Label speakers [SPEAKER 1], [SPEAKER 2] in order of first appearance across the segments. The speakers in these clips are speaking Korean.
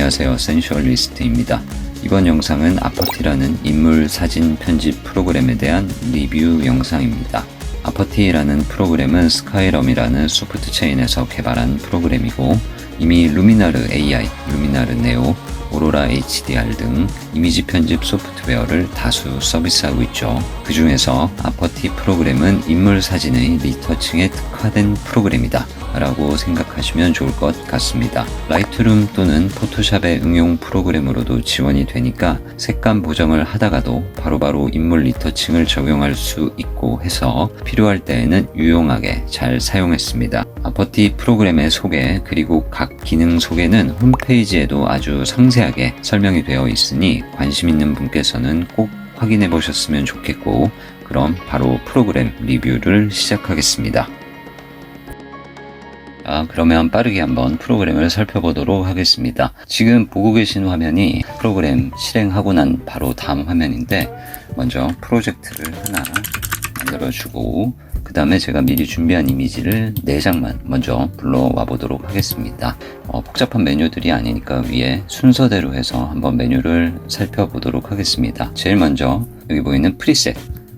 [SPEAKER 1] 안녕하세요, 센슈얼리스트입니다. 이번 영상은 아퍼티라는 인물 사진 편집 프로그램에 대한 리뷰 영상입니다. 아퍼티라는 프로그램은 스카이럼이라는 소프트 체인에서 개발한 프로그램이고, 이미 루미나르 AI, 루미나르 네오, 오로라 HDR 등 이미지 편집 소프트웨어를 다수 서비스하고 있죠. 그 중에서 아퍼티 프로그램은 인물 사진의 리터칭에 특화된 프로그램이다 라고 생각하시면 좋을 것 같습니다. 라이트룸 또는 포토샵의 응용 프로그램으로도 지원이 되니까 색감 보정을 하다가도 바로바로 인물 리터칭을 적용할 수 있고 해서 필요할 때에는 유용하게 잘 사용했습니다. 아퍼티 프로그램의 소개 그리고 각 기능 소개는 홈페이지에도 아주 상세하게 설명이 되어 있으니 관심 있는 분께서는 꼭 확인해 보셨으면 좋겠고, 그럼 바로 프로그램 리뷰를 시작하겠습니다. 그러면 빠르게 한번 프로그램을 살펴보도록 하겠습니다. 지금 보고 계신 화면이 프로그램 실행하고 난 바로 다음 화면인데, 먼저 프로젝트를 하나 만들어주고 그 다음에 제가 미리 준비한 이미지를 4장만 먼저 불러와 보도록 하겠습니다. 복잡한 메뉴들이 아니니까 위에 순서대로 해서 한번 메뉴를 살펴보도록 하겠습니다. 제일 먼저 여기 보이는 프리셋,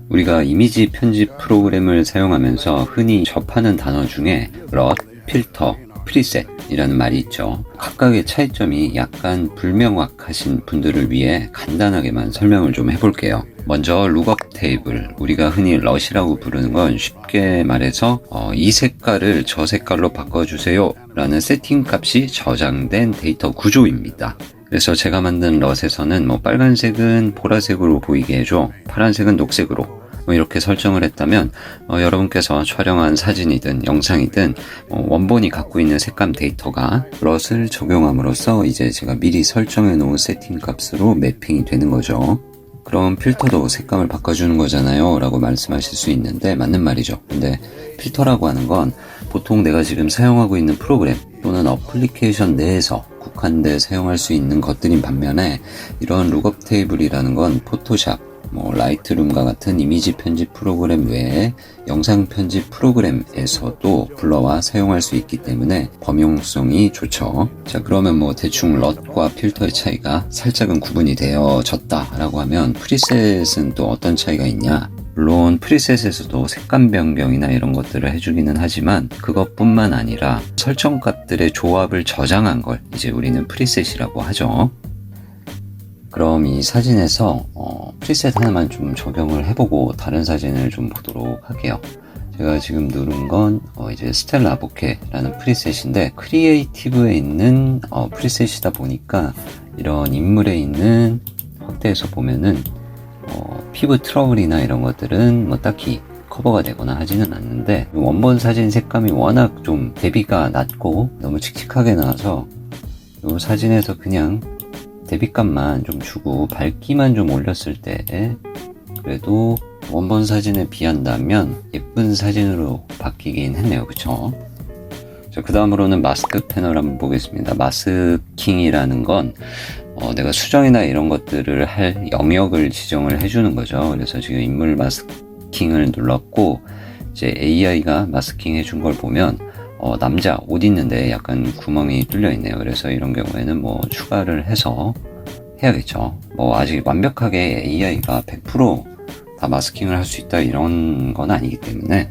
[SPEAKER 1] 우리가 이미지 편집 프로그램을 사용하면서 흔히 접하는 단어 중에 럿, 필터, 프리셋 이라는 말이 있죠. 각각의 차이점이 약간 불명확하신 분들을 위해 간단하게만 설명을 좀 해볼게요. 먼저 룩업 테이블, 우리가 흔히 럿이라고 부르는 건 쉽게 말해서 이 색깔을 저 색깔로 바꿔주세요 라는 세팅 값이 저장된 데이터 구조입니다. 그래서 제가 만든 럿에서는 빨간색은 보라색으로 보이게 해줘, 파란색은 녹색으로 이렇게 설정을 했다면 여러분께서 촬영한 사진이든 영상이든 원본이 갖고 있는 색감 데이터가 럿을 적용함으로써 이제 제가 미리 설정해 놓은 세팅 값으로 매핑이 되는 거죠. 그럼 필터도 색감을 바꿔주는 거잖아요 라고 말씀하실 수 있는데, 맞는 말이죠. 근데 필터라고 하는 건 보통 내가 지금 사용하고 있는 프로그램 또는 어플리케이션 내에서 국한돼 사용할 수 있는 것들인 반면에, 이런 룩업 테이블이라는 건 포토샵, 라이트룸과 같은 이미지 편집 프로그램 외에 영상 편집 프로그램에서도 불러와 사용할 수 있기 때문에 범용성이 좋죠. 자, 그러면 대충 럿과 필터의 차이가 살짝은 구분이 되어졌다 라고 하면, 프리셋은 또 어떤 차이가 있냐? 물론 프리셋에서도 색감 변경이나 이런 것들을 해주기는 하지만 그것뿐만 아니라 설정 값들의 조합을 저장한 걸 이제 우리는 프리셋이라고 하죠. 그럼 이 사진에서 프리셋 하나만 좀 적용을 해보고 다른 사진을 좀 보도록 할게요. 제가 지금 누른 건 이제 스텔라 보케라는 프리셋인데, 크리에이티브에 있는 프리셋이다 보니까 이런 인물에 있는 확대해서 보면은 피부 트러블이나 이런 것들은 딱히 커버가 되거나 하지는 않는데, 원본 사진 색감이 워낙 좀 대비가 낮고 너무 칙칙하게 나와서 이 사진에서 그냥 대비값만 좀 주고 밝기만 좀 올렸을 때 그래도 원본 사진에 비한다면 예쁜 사진으로 바뀌긴 했네요. 그쵸? 자, 그 다음으로는 마스크 패널 한번 보겠습니다. 마스킹이라는 건 내가 수정이나 이런 것들을 할 영역을 지정을 해주는 거죠. 그래서 지금 인물 마스킹을 눌렀고, 이제 AI가 마스킹 해준 걸 보면 남자 옷 있는데 약간 구멍이 뚫려 있네요. 그래서 이런 경우에는 추가를 해서 해야겠죠. 아직 완벽하게 AI가 100% 마스킹을 할 수 있다 이런 건 아니기 때문에.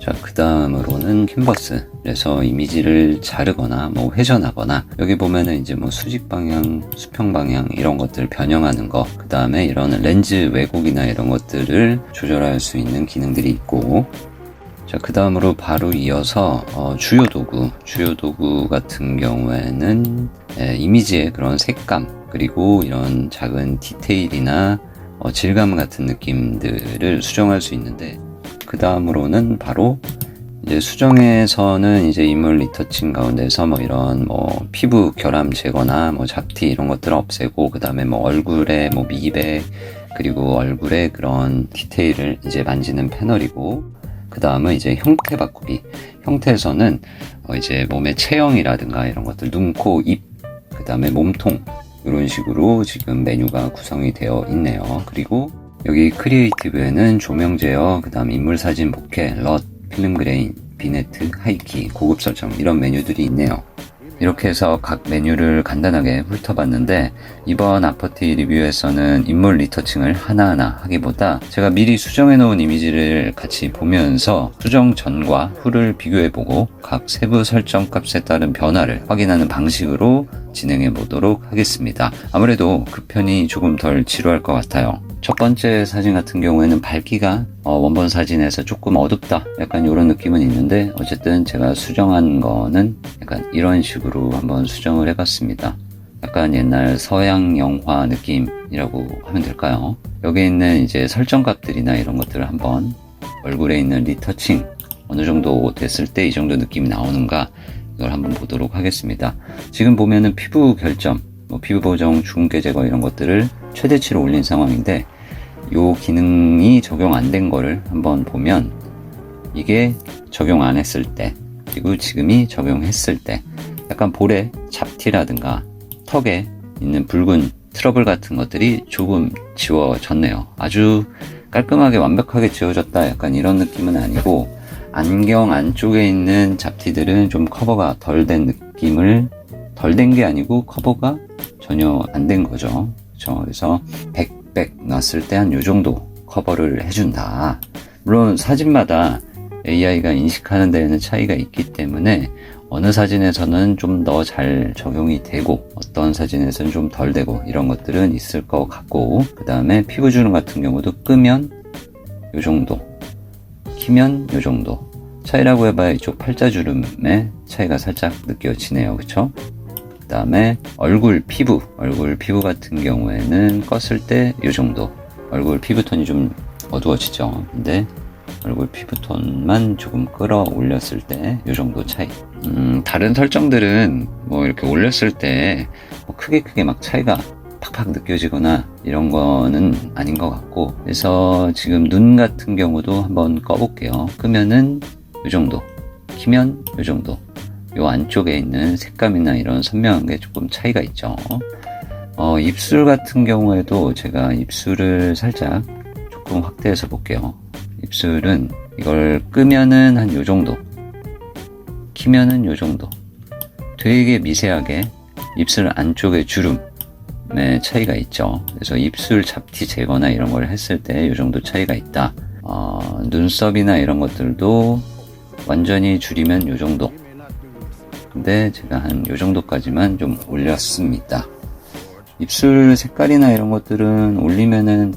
[SPEAKER 1] 자, 그 다음으로는 캔버스, 그래서 이미지를 자르거나 회전하거나, 여기 보면은 이제 수직 방향, 수평 방향 이런 것들을 변형하는 거, 그 다음에 이런 렌즈 왜곡이나 이런 것들을 조절할 수 있는 기능들이 있고, 자, 그 다음으로 바로 이어서 주요 도구 같은 경우에는 이미지의 그런 색감, 그리고 이런 작은 디테일이나 질감 같은 느낌들을 수정할 수 있는데, 그 다음으로는 바로 이제 수정에서는 이제 인물 리터칭 가운데서 이런 피부 결함 제거나 잡티 이런 것들을 없애고, 그 다음에 얼굴에 미백, 그리고 얼굴에 그런 디테일을 이제 만지는 패널이고, 그 다음은 이제 형태 바꾸기. 형태에서는 이제 몸의 체형이라든가 이런 것들, 눈, 코, 입, 그 다음에 몸통, 이런 식으로 지금 메뉴가 구성이 되어 있네요. 그리고 여기 크리에이티브에는 조명 제어, 그 다음 인물 사진 복회, 럿, 필름 그레인, 비네트, 하이키, 고급 설정 이런 메뉴들이 있네요. 이렇게 해서 각 메뉴를 간단하게 훑어봤는데, 이번 아퍼티 리뷰에서는 인물 리터칭을 하나하나 하기보다 제가 미리 수정해 놓은 이미지를 같이 보면서 수정 전과 후를 비교해보고 각 세부 설정 값에 따른 변화를 확인하는 방식으로 진행해 보도록 하겠습니다. 아무래도 그 편이 조금 덜 지루할 것 같아요. 첫 번째 사진 같은 경우에는 밝기가 원본 사진에서 조금 어둡다, 약간 이런 느낌은 있는데, 어쨌든 제가 수정한 거는 약간 이런 식으로 한번 수정을 해봤습니다. 약간 옛날 서양 영화 느낌이라고 하면 될까요? 여기 있는 이제 설정 값들이나 이런 것들을 한번, 얼굴에 있는 리터칭 어느 정도 됐을 때 이 정도 느낌이 나오는가, 이걸 한번 보도록 하겠습니다. 지금 보면은 피부 결점, 피부 보정, 주근깨 제거 이런 것들을 최대치로 올린 상황인데, 요 기능이 적용 안 된 거를 한번 보면, 이게 적용 안 했을 때, 그리고 지금이 적용했을 때 약간 볼에 잡티라든가 턱에 있는 붉은 트러블 같은 것들이 조금 지워졌네요. 아주 깔끔하게 완벽하게 지워졌다, 약간 이런 느낌은 아니고, 안경 안쪽에 있는 잡티들은 좀 커버가 덜 된 느낌을, 덜 된 게 아니고 커버가 전혀 안 된 거죠. 그렇죠? 그래서 백백 놨을 때 한 요 정도 커버를 해준다. 물론 사진마다 AI가 인식하는 데에는 차이가 있기 때문에 어느 사진에서는 좀 더 잘 적용이 되고 어떤 사진에서는 좀 덜 되고, 이런 것들은 있을 것 같고, 그 다음에 피부 주름 같은 경우도 끄면 요 정도, 키면 요 정도 차이라고 해봐야 이쪽 팔자주름의 차이가 살짝 느껴지네요. 그쵸? 그 다음에 얼굴 피부 같은 경우에는 껐을 때 요 정도, 얼굴 피부톤이 좀 어두워지죠. 근데 얼굴 피부톤만 조금 끌어올렸을 때 요 정도 차이. 다른 설정들은 뭐 이렇게 올렸을 때 뭐 크게 막 차이가 팍팍 느껴지거나 이런 거는 아닌 것 같고, 그래서 지금 눈 같은 경우도 한번 꺼볼게요. 끄면은 요 정도, 키면 요 정도, 요 안쪽에 있는 색감이나 이런 선명한 게 조금 차이가 있죠. 입술 같은 경우에도 제가 입술을 살짝 조금 확대해서 볼게요. 입술은 이걸 끄면은 한 요 정도, 키면은 요 정도, 되게 미세하게 입술 안쪽에 주름의 차이가 있죠. 그래서 입술 잡티 제거나 이런 걸 했을 때 요 정도 차이가 있다. 눈썹이나 이런 것들도 완전히 줄이면 요 정도, 근데 제가 한 요 정도까지만 좀 올렸습니다. 입술 색깔이나 이런 것들은 올리면은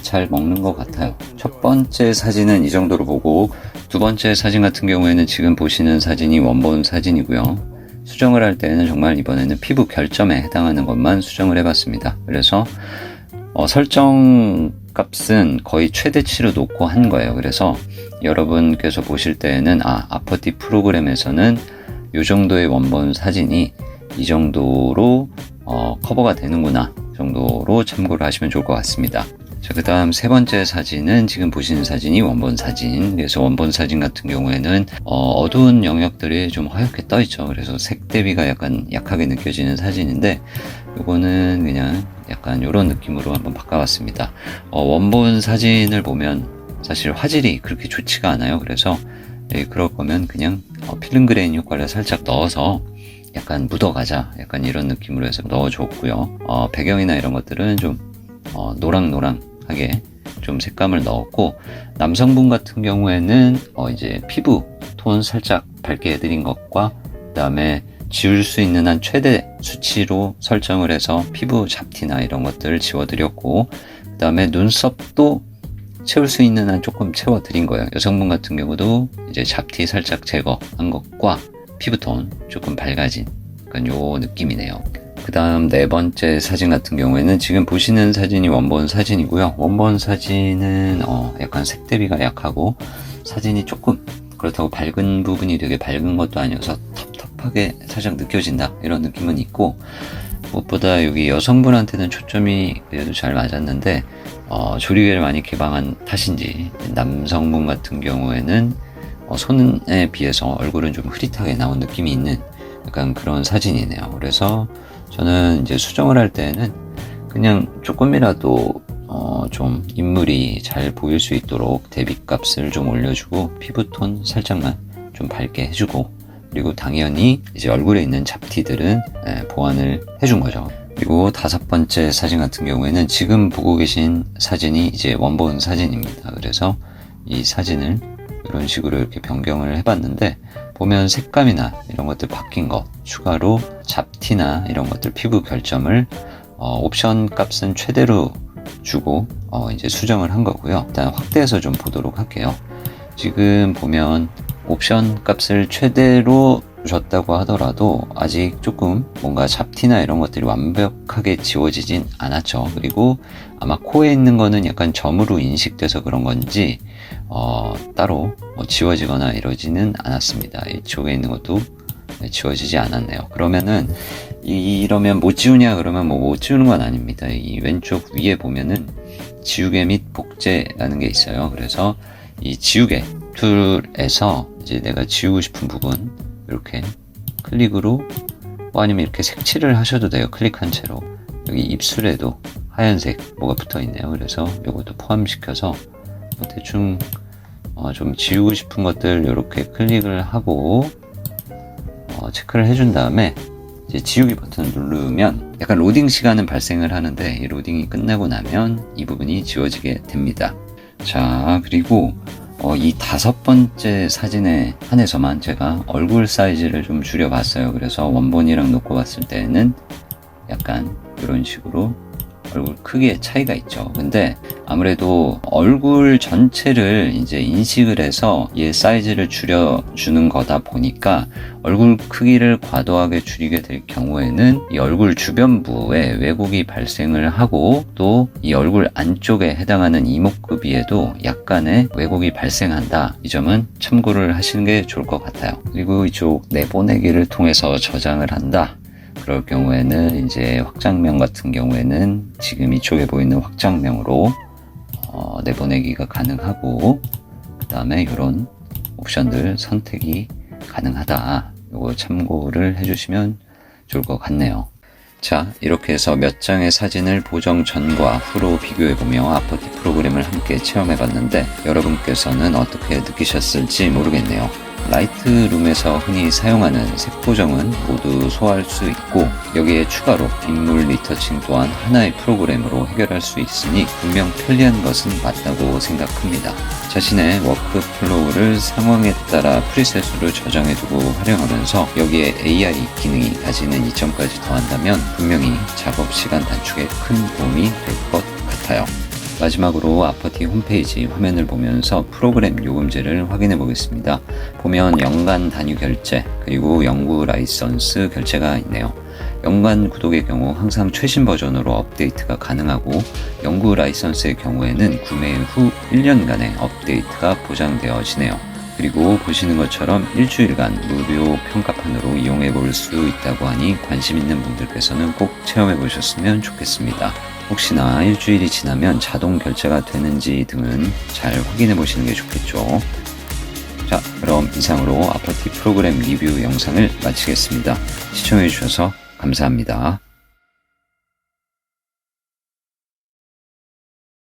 [SPEAKER 1] 잘 먹는 것 같아요. 첫 번째 사진은 이 정도로 보고, 두 번째 사진 같은 경우에는 지금 보시는 사진이 원본 사진이고요. 수정을 할 때는 정말 이번에는 피부 결점에 해당하는 것만 수정을 해봤습니다. 그래서 설정 값은 거의 최대치로 놓고 한 거예요. 그래서 여러분께서 보실 때에는 아퍼티 프로그램에서는 이 정도의 원본 사진이 이 정도로 커버가 되는구나 정도로 참고를 하시면 좋을 것 같습니다. 자, 그 다음 세 번째 사진은 지금 보시는 사진이 원본 사진. 그래서 원본 사진 같은 경우에는 어두운 영역들이 좀 하얗게 떠 있죠. 그래서 색 대비가 약간 약하게 느껴지는 사진인데, 이거는 그냥 약간 이런 느낌으로 한번 바꿔봤습니다. 원본 사진을 보면 사실 화질이 그렇게 좋지가 않아요. 그래서 그럴 거면 그냥 필름 그레인 효과를 살짝 넣어서 약간 묻어가자, 약간 이런 느낌으로 해서 넣어줬고요. 배경이나 이런 것들은 좀 노랑노랑하게 좀 색감을 넣었고, 남성분 같은 경우에는 이제 피부 톤 살짝 밝게 해드린 것과, 그 다음에 지울 수 있는 한 최대 수치로 설정을 해서 피부 잡티나 이런 것들을 지워드렸고, 그 다음에 눈썹도 채울 수 있는 한 조금 채워드린 거예요. 여성분 같은 경우도 이제 잡티 살짝 제거한 것과 피부톤 조금 밝아진 약간 요 느낌이네요. 그 다음 네 번째 사진 같은 경우에는 지금 보시는 사진이 원본 사진이고요. 원본 사진은 약간 색 대비가 약하고, 사진이 조금 그렇다고 밝은 부분이 되게 밝은 것도 아니어서 텁텁하게 살짝 느껴진다, 이런 느낌은 있고, 무엇보다 여기 여성분한테는 초점이 그래도 잘 맞았는데 조리개를 많이 개방한 탓인지 남성분 같은 경우에는 손에 비해서 얼굴은 좀 흐릿하게 나온 느낌이 있는 약간 그런 사진이네요. 그래서 저는 이제 수정을 할 때는 그냥 조금이라도 좀 인물이 잘 보일 수 있도록 대비값을 좀 올려주고, 피부톤 살짝만 좀 밝게 해주고, 그리고 당연히 이제 얼굴에 있는 잡티들은 보완을 해준 거죠. 그리고 5번째 사진 같은 경우에는 지금 보고 계신 사진이 이제 원본 사진입니다. 그래서 이 사진을 이런 식으로 이렇게 변경을 해봤는데, 보면 색감이나 이런 것들 바뀐 것, 추가로 잡티나 이런 것들 피부 결점을 옵션 값은 최대로 주고 이제 수정을 한 거고요. 일단 확대해서 좀 보도록 할게요. 지금 보면 옵션 값을 최대로 주셨다고 하더라도 아직 조금 뭔가 잡티나 이런 것들이 완벽하게 지워지진 않았죠. 그리고 아마 코에 있는 거는 약간 점으로 인식돼서 그런 건지 따로 지워지거나 이러지는 않았습니다. 이쪽에 있는 것도 지워지지 않았네요. 그러면은 이러면 못 지우냐 그러면 뭐 못 지우는 건 아닙니다. 이 왼쪽 위에 보면은 지우개 및 복제라는 게 있어요. 그래서 이 지우개 툴에서 이제 내가 지우고 싶은 부분 이렇게 클릭으로, 아니면 이렇게 색칠을 하셔도 돼요. 클릭한 채로. 여기 입술에도 하얀색 뭐가 붙어 있네요. 그래서 이것도 포함시켜서 대충 좀 지우고 싶은 것들 이렇게 클릭을 하고 체크를 해준 다음에 이제 지우기 버튼을 누르면 약간 로딩 시간은 발생을 하는데, 이 로딩이 끝나고 나면 이 부분이 지워지게 됩니다. 자, 그리고 이 5번째 사진에 한해서만 제가 얼굴 사이즈를 좀 줄여봤어요. 그래서 원본이랑 놓고 봤을 때는 약간 이런 식으로 얼굴 크기의 차이가 있죠. 근데 아무래도 얼굴 전체를 이제 인식을 해서 얘 사이즈를 줄여주는 거다 보니까 얼굴 크기를 과도하게 줄이게 될 경우에는 이 얼굴 주변부에 왜곡이 발생을 하고, 또 이 얼굴 안쪽에 해당하는 이목구비에도 약간의 왜곡이 발생한다. 이 점은 참고를 하시는 게 좋을 것 같아요. 그리고 이쪽 내보내기를 통해서 저장을 한다. 그럴 경우에는 이제 확장명 같은 경우에는 지금 이쪽에 보이는 확장명으로 내보내기가 가능하고, 그 다음에 이런 옵션들 선택이 가능하다. 이거 참고를 해주시면 좋을 것 같네요. 자, 이렇게 해서 몇 장의 사진을 보정 전과 후로 비교해보며 아포티 프로그램을 함께 체험해봤는데, 여러분께서는 어떻게 느끼셨을지 모르겠네요. 라이트룸에서 흔히 사용하는 색 보정은 모두 소화할 수 있고, 여기에 추가로 인물 리터칭 또한 하나의 프로그램으로 해결할 수 있으니 분명 편리한 것은 맞다고 생각합니다. 자신의 워크플로우를 상황에 따라 프리셋으로 저장해두고 활용하면서 여기에 AI 기능이 가지는 이점까지 더한다면 분명히 작업 시간 단축에 큰 도움이 될 것 같아요. 마지막으로 아포티 홈페이지 화면을 보면서 프로그램 요금제를 확인해 보겠습니다. 보면 연간 단위 결제, 그리고 연구 라이선스 결제가 있네요. 연간 구독의 경우 항상 최신 버전으로 업데이트가 가능하고, 연구 라이선스의 경우에는 구매 후 1년간의 업데이트가 보장되어지네요. 그리고 보시는 것처럼 일주일간 무료 평가판으로 이용해 볼 수 있다고 하니 관심 있는 분들께서는 꼭 체험해 보셨으면 좋겠습니다. 혹시나 일주일이 지나면 자동 결제가 되는지 등은 잘 확인해 보시는 게 좋겠죠. 자, 그럼 이상으로 아포티 프로그램 리뷰 영상을 마치겠습니다. 시청해 주셔서 감사합니다.